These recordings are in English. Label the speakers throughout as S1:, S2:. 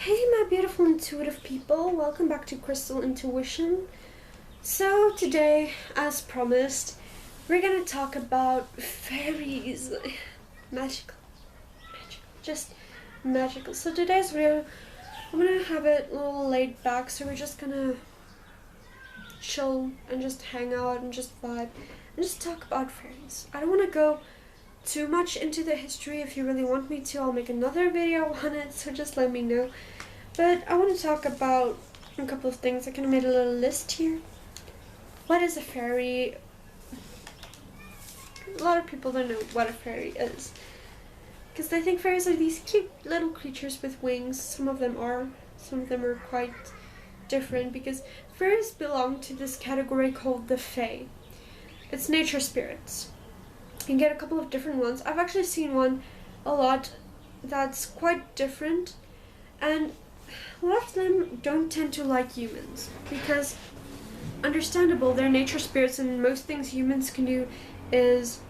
S1: Hey my beautiful intuitive people, welcome back to Crystal Intuition. So today, as promised, we're gonna talk about fairies. Magical. Just magical. So today's video, I'm gonna have it a little laid back, so we're just gonna chill and just hang out and just vibe and just talk about fairies. I don't wanna go too much into the history. If you really want me to, I'll make another video on it, so just let me know. But I want to talk about a couple of things. I kind of made a little list here. What is a fairy? A lot of people don't know what a fairy is, because they think fairies are these cute little creatures with wings. Some of them are quite different, because fairies belong to this category called the Fae. It's nature spirits. You can get a couple of different ones. I've actually seen one a lot that's quite different, and a lot of them don't tend to like humans, because understandable, they're nature spirits, and most things humans can do is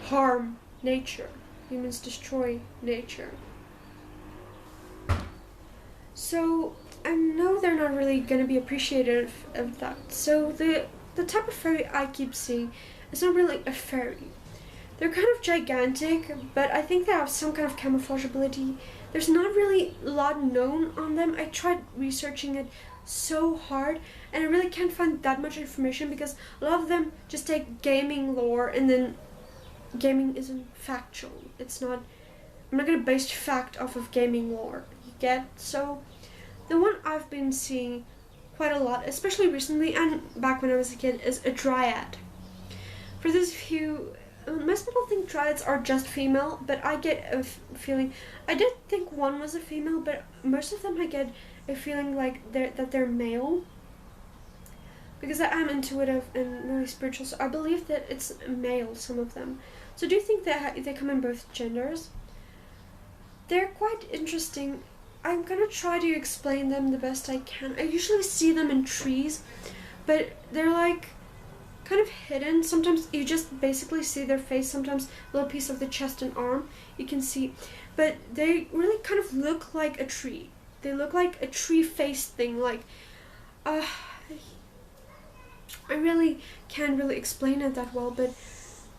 S1: harm nature. Humans destroy nature. So I know they're not really going to be appreciative of that. So the type of fairy I keep seeing is not really a fairy. They're kind of gigantic, but I think they have some kind of camouflage ability. There's not really a lot known on them. I tried researching it so hard, and I really can't find that much information, because a lot of them just take gaming lore, and then gaming isn't factual. I'm not going to base fact off of gaming lore, you get? So the one I've been seeing quite a lot, especially recently and back when I was a kid, is a dryad. For those of you, most people think dryads are just female, but I get a feeling, I did think one was a female, but most of them I get a feeling like they're male, because I am intuitive and really spiritual, so I believe that it's male, some of them. So I do think that they come in both genders. They're quite interesting. I'm gonna try to explain them the best I can. I usually see them in trees, but they're like kind of hidden. Sometimes you just basically see their face, sometimes a little piece of the chest and arm you can see, but they really kind of look like a tree. They look like a tree face thing, like I really can't really explain it that well, but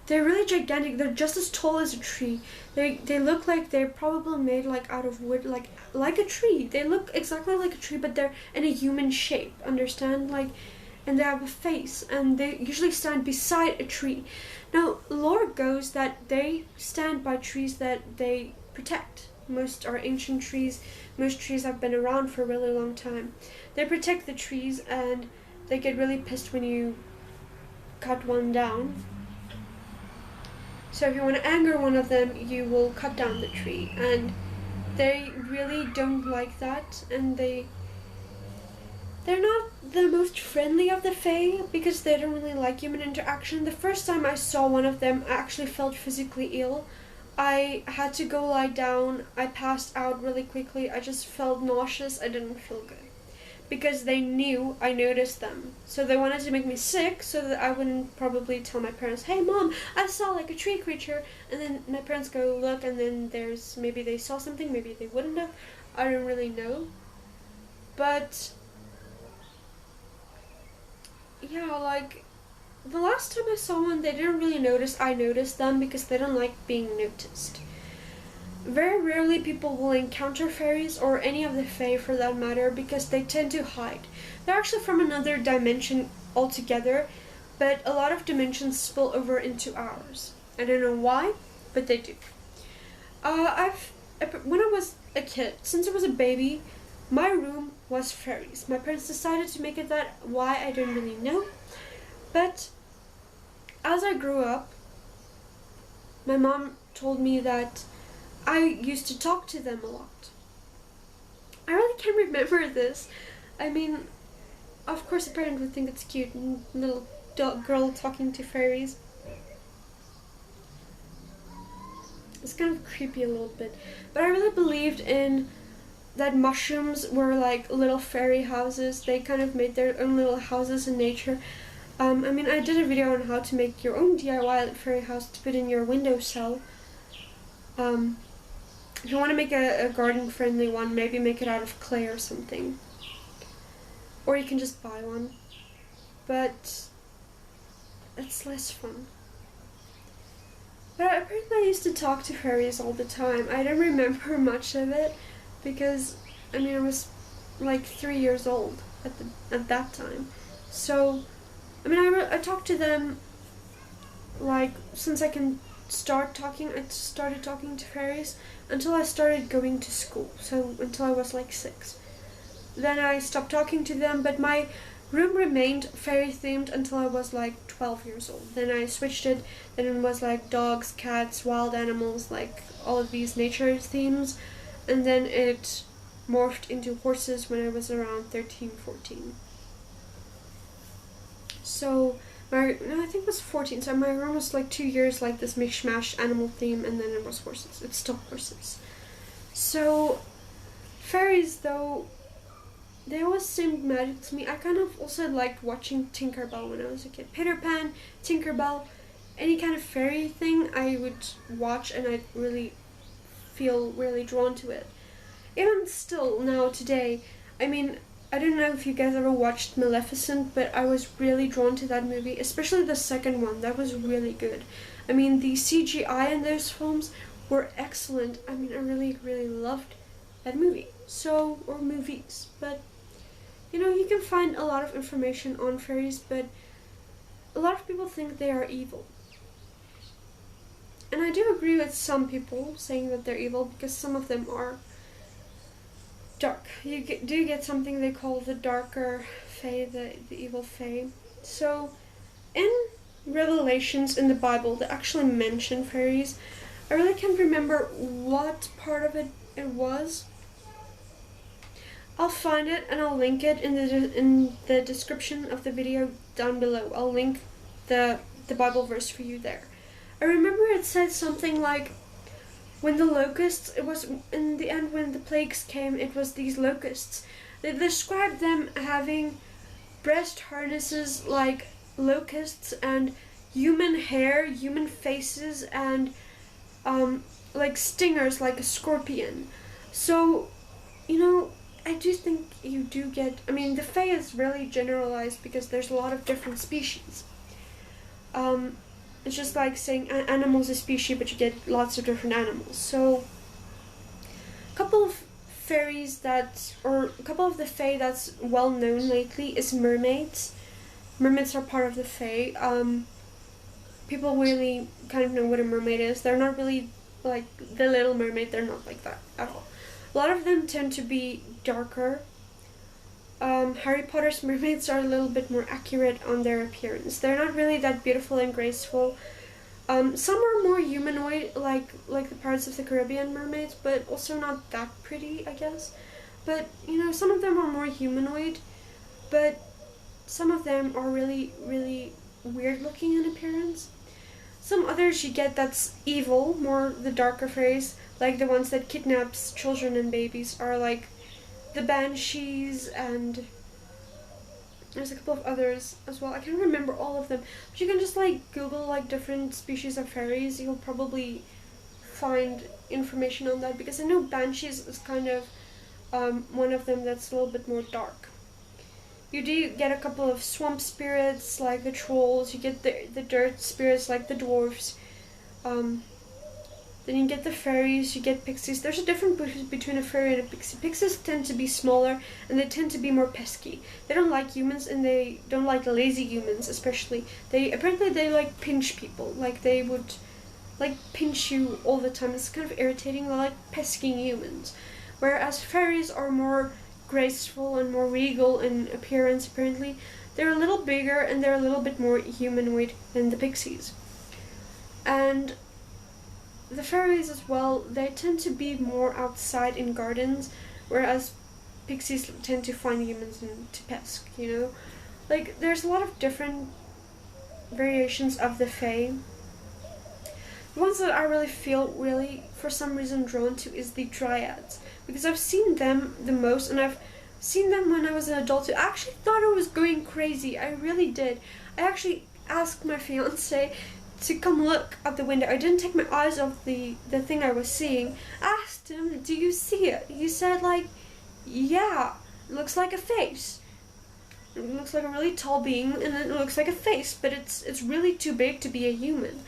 S1: they're really gigantic. They're just as tall as a tree. They look like they're probably made like out of wood, like a tree. They look exactly like a tree, but they're in a human shape, understand? And they have a face, and they usually stand beside a tree. Now, lore goes that they stand by trees that they protect. Most are ancient trees. Most trees have been around for a really long time. They protect the trees, and they get really pissed when you cut one down. So if you want to anger one of them, you will cut down the tree, and they really don't like that, and they're not the most friendly of the Fae, because they don't really like human interaction. The first time I saw one of them, I actually felt physically ill. I had to go lie down. I passed out really quickly. I just felt nauseous. I didn't feel good, because they knew I noticed them. So they wanted to make me sick so that I wouldn't probably tell my parents, hey mom, I saw like a tree creature. And then my parents go look, and then maybe they saw something, maybe they wouldn't have. I don't really know. But yeah, like the last time I saw one, they didn't really notice I noticed them, because they don't like being noticed. Very rarely people will encounter fairies, or any of the Fae for that matter, because they tend to hide. They're actually from another dimension altogether, but a lot of dimensions spill over into ours. I don't know why, but they do. When I was a kid, since I was a baby, my room was fairies. My parents decided to make it that. Why, I don't really know. But as I grew up, my mom told me that I used to talk to them a lot. I really can't remember this. I mean, of course a parent would think it's cute, little girl talking to fairies. It's kind of creepy a little bit. But I really believed in that mushrooms were like little fairy houses. They kind of made their own little houses in nature. I mean, I did a video on how to make your own DIY fairy house to put in your windowsill. If you want to make a garden-friendly one, maybe make it out of clay or something. Or you can just buy one. But it's less fun. But apparently I used to talk to fairies all the time. I don't remember much of it because, I mean, I was like 3 years old at that time. So, I mean, I talked to them like since I can start talking. I started talking to fairies until I started going to school. So until I was like 6. Then I stopped talking to them, but my room remained fairy themed until I was like 12 years old. Then I switched it, then it was like dogs, cats, wild animals, like all of these nature themes. And then it morphed into horses when I was around 13, 14. So I think it was 14, so my room was like 2 years like this mishmash animal theme, and then it was horses. It's still horses. So fairies, though, they always seemed magic to me. I kind of also liked watching Tinkerbell when I was a kid. Peter Pan, Tinkerbell, any kind of fairy thing I would watch, and I'd really feel really drawn to it. Even still now today, I mean, I don't know if you guys ever watched Maleficent, but I was really drawn to that movie, especially the second one. That was really good. I mean, the CGI in those films were excellent. I mean, I really, really loved that movie. So, or movies, but you know, you can find a lot of information on fairies, but a lot of people think they are evil. And I do agree with some people saying that they're evil, because some of them are dark. You do get something they call the darker fae, the evil fae. So, in Revelations in the Bible, they actually mention fairies. I really can't remember what part of it was. I'll find it and I'll link it in the description of the video down below. I'll link the Bible verse for you there. I remember it said something like, when the locusts, it was in the end when the plagues came, it was these locusts. They described them having breast harnesses like locusts and human hair, human faces, and like stingers like a scorpion. So, you know, I do think you do get, I mean, the fae is really generalized because there's a lot of different species. It's just like saying animals a species, but you get lots of different animals. So, a couple of fairies or a couple of the fae that's well known lately is mermaids. Mermaids are part of the fae. People really kind of know what a mermaid is. They're not really like the Little Mermaid, they're not like that at all. A lot of them tend to be darker. Harry Potter's mermaids are a little bit more accurate on their appearance. They're not really that beautiful and graceful. Some are more humanoid, like the Pirates of the Caribbean mermaids, but also not that pretty, I guess. But, you know, some of them are more humanoid, but some of them are really, really weird looking in appearance. Some others you get that's evil, more the darker fairies, like the ones that kidnaps children and babies, are like the banshees, and there's a couple of others as well. I can't remember all of them, but you can just like Google like different species of fairies. You'll probably find information on that, because I know banshees is kind of one of them that's a little bit more dark. You do get a couple of swamp spirits like the trolls. You get the dirt spirits like the dwarves. Then you get the fairies, you get pixies. There's a difference between a fairy and a pixie. Pixies tend to be smaller, and they tend to be more pesky. They don't like humans, and they don't like lazy humans especially. Apparently they like pinch people. Like they would like pinch you all the time. It's kind of irritating. They like pesking humans. Whereas fairies are more graceful and more regal in appearance, apparently. They're a little bigger, and they're a little bit more humanoid than the pixies. And the fairies as well, they tend to be more outside in gardens, whereas pixies tend to find humans and to pesk, you know? Like, there's a lot of different variations of the fae. The ones that I really feel for some reason drawn to is the dryads, because I've seen them the most, and I've seen them when I was an adult. I actually thought I was going crazy. I really did. I actually asked my fiance to come look out the window. I didn't take my eyes off the thing I was seeing. I asked asked him, "Do you see it?" He said like, "Yeah, it looks like a face. It looks like a really tall being, and it looks like a face, but it's really too big to be a human."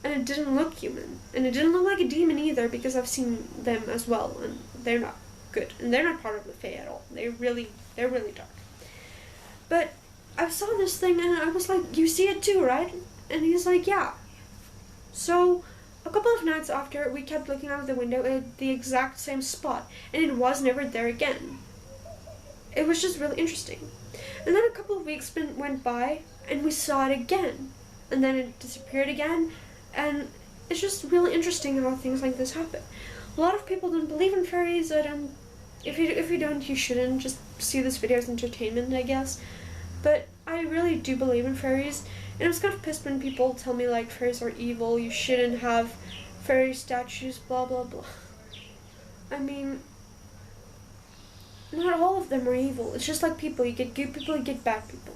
S1: And it didn't look human. And it didn't look like a demon either, because I've seen them as well, and they're not good. And they're not part of the Fae at all. They're really dark. But I saw this thing, and I was like, "You see it too, right?" And he's like, "Yeah." So a couple of nights after, we kept looking out the window at the exact same spot, and it was never there again. It was just really interesting. And then a couple of weeks went by, and we saw it again. And then it disappeared again, and it's just really interesting how things like this happen. A lot of people don't believe in fairies. If you don't, you shouldn't. Just see this video as entertainment, I guess. But I really do believe in fairies, and I was kind of pissed when people tell me like fairies are evil, you shouldn't have fairy statues, blah blah blah. I mean, not all of them are evil. It's just like people. You get good people, you get bad people.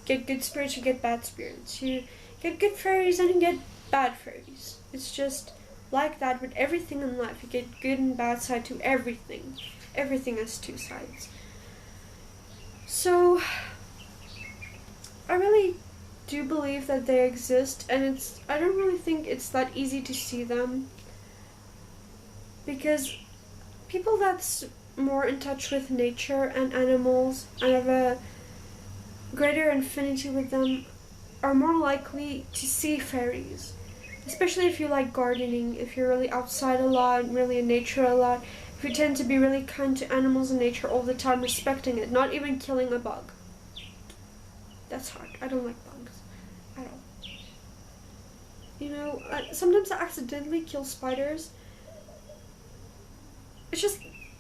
S1: You get good spirits, you get bad spirits. You get good fairies and you get bad fairies. It's just like that with everything in life. You get good and bad side to everything. Everything has two sides. So I really do believe that they exist, and I don't really think it's that easy to see them, because people that's more in touch with nature and animals and have a greater affinity with them are more likely to see fairies. Especially if you like gardening, if you're really outside a lot, really in nature a lot, if you tend to be really kind to animals and nature all the time, respecting it, not even killing a bug. That's hard. I don't like bugs at all. You know, sometimes I accidentally kill spiders. It's just,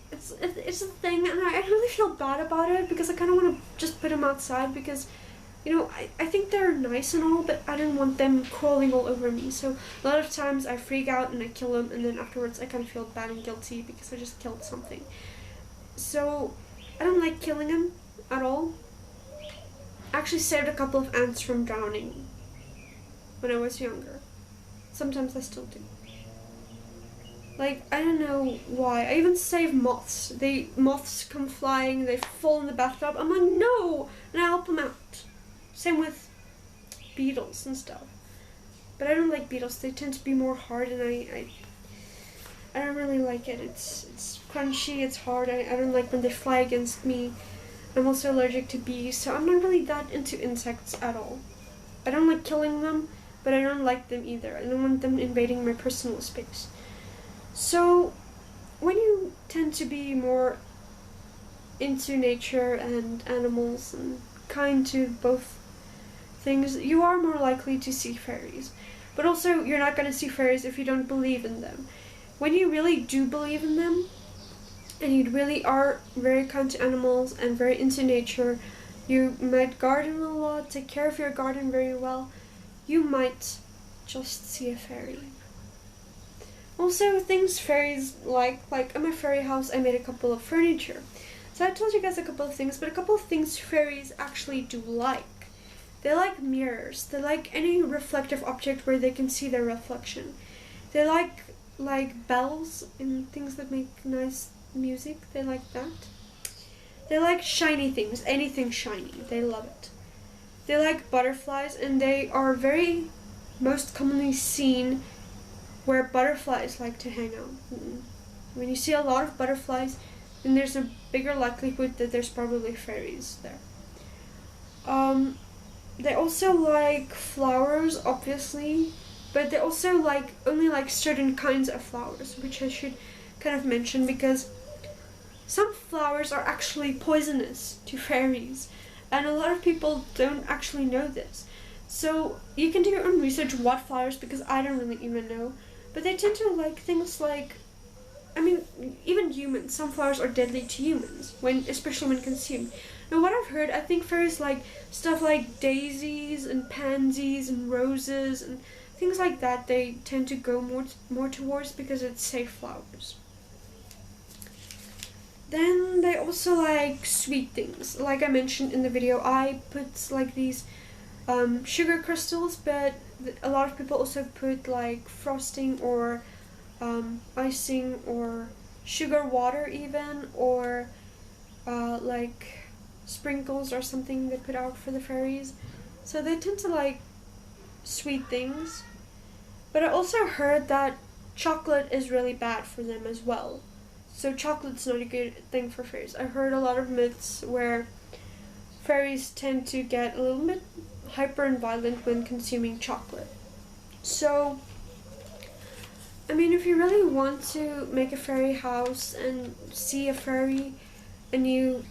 S1: it's a thing, and I really feel bad about it, because I kind of want to just put them outside, because, you know, I think they're nice and all, but I don't want them crawling all over me. So a lot of times I freak out and I kill them, and then afterwards I kind of feel bad and guilty because I just killed something. So I don't like killing them at all. I actually saved a couple of ants from drowning when I was younger. Sometimes I still do. Like, I don't know why. I even save moths. Moths come flying, they fall in the bathtub. I'm like, no! And I help them out. Same with beetles and stuff. But I don't like beetles. They tend to be more hard, and I don't really like it. It's crunchy, it's hard. I don't like when they fly against me. I'm also allergic to bees, so I'm not really that into insects at all. I don't like killing them, but I don't like them either. I don't want them invading my personal space. So when you tend to be more into nature and animals and kind to both things, you are more likely to see fairies. But also, you're not going to see fairies if you don't believe in them. When you really do believe in them, and you really are very kind to animals and very into nature, you might garden a lot, take care of your garden very well, you might just see a fairy. Also, things fairies like in my fairy house I made a couple of furniture. So I told you guys a couple of things, but a couple of things fairies actually do like. They like mirrors. They like any reflective object where they can see their reflection. They like bells and things that make nice music. They like that. They like shiny things, anything shiny. They love it. They like butterflies, and they are very most commonly seen where butterflies like to hang out. When you see a lot of butterflies, then there's a bigger likelihood that there's probably fairies there. They also like flowers, obviously, but they also only like certain kinds of flowers, which I should kind of mention, because some flowers are actually poisonous to fairies, and a lot of people don't actually know this. So you can do your own research what flowers, because I don't really even know. But they tend to like things like, I mean, even humans. Some flowers are deadly to humans, especially when consumed. Now, what I've heard, I think fairies like stuff like daisies and pansies and roses and things like that. They tend to go more towards, because it's safe flowers. Then they also like sweet things. Like I mentioned in the video, I put like these sugar crystals, but a lot of people also put like frosting or icing or sugar water even, or like sprinkles or something they put out for the fairies. So they tend to like sweet things. But I also heard that chocolate is really bad for them as well. So chocolate's not a good thing for fairies. I heard a lot of myths where fairies tend to get a little bit hyper and violent when consuming chocolate. So, I mean, if you really want to make a fairy house and see a fairy and you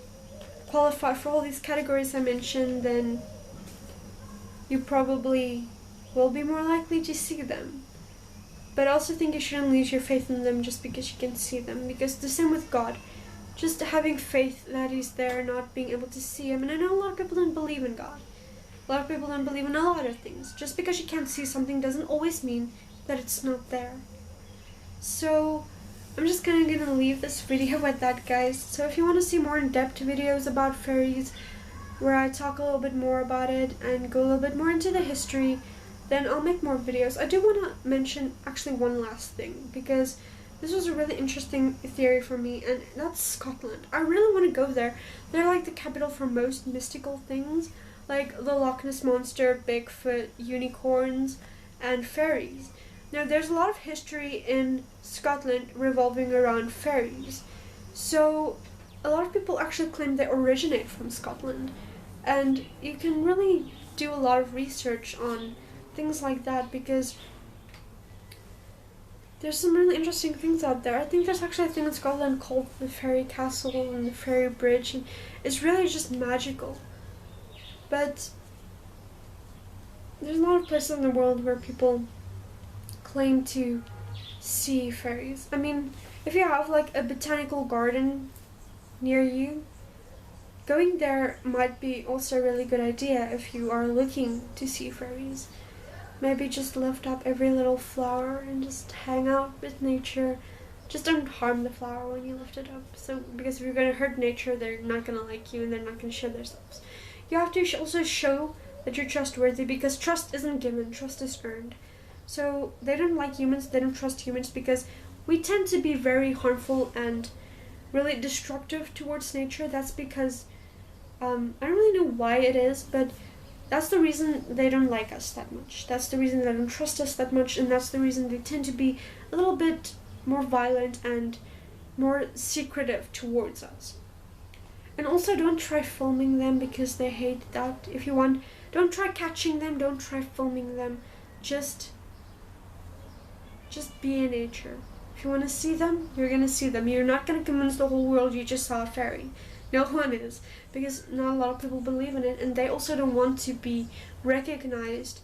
S1: qualify for all these categories I mentioned, then you probably will be more likely to see them. But I also think you shouldn't lose your faith in them just because you can see them, because the same with God. Just having faith that He's there, not being able to see Him. And I know a lot of people don't believe in God. A lot of people don't believe in a lot of things. Just because you can't see something doesn't always mean that it's not there. So I'm just gonna leave this video with that, guys. So if you want to see more in-depth videos about fairies, where I talk a little bit more about it and go a little bit more into the history, then I'll make more videos. I do want to mention actually one last thing, because this was a really interesting theory for me, and that's Scotland. I really want to go there. They're like the capital for most mystical things, like the Loch Ness Monster, Bigfoot, unicorns, and fairies. Now, there's a lot of history in Scotland revolving around fairies. So, a lot of people actually claim they originate from Scotland, and you can really do a lot of research on things like that, because there's some really interesting things out there. I think there's actually a thing in Scotland called the Fairy Castle and the Fairy Bridge, and it's really just magical. But there's a lot of places in the world where people claim to see fairies. I mean, if you have like a botanical garden near you, going there might be also a really good idea if you are looking to see fairies. Maybe just lift up every little flower and just hang out with nature. Just don't harm the flower when you lift it up. So, because if you're going to hurt nature, they're not going to like you and they're not going to show themselves. You have to also show that you're trustworthy, because trust isn't given, trust is earned. So they don't like humans, they don't trust humans, because we tend to be very harmful and really destructive towards nature. That's because, I don't really know why it is, but that's the reason they don't like us that much. That's the reason they don't trust us that much, and that's the reason they tend to be a little bit more violent and more secretive towards us. And also, don't try filming them, because they hate that. If you want, don't try catching them, don't try filming them. Just be in nature. If you want to see them, you're going to see them. You're not going to convince the whole world you just saw a fairy. No one is, because not a lot of people believe in it, and they also don't want to be recognized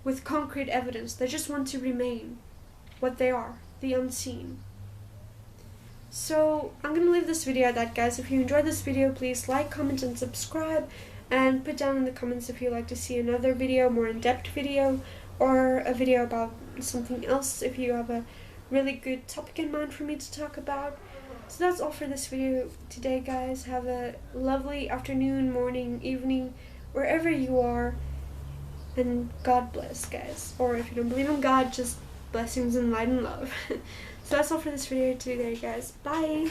S1: with concrete evidence. They just want to remain what they are, the unseen. So I'm gonna leave this video at that, guys. If you enjoyed this video, please like, comment, and subscribe, and put down in the comments if you'd like to see another video, more in-depth video, or a video about something else, if you have a really good topic in mind for me to talk about. So that's all for this video today, guys. Have a lovely afternoon, morning, evening, wherever you are, and God bless, guys. Or if you don't believe in God, just blessings and light and love. So that's all for this video today, guys. Bye!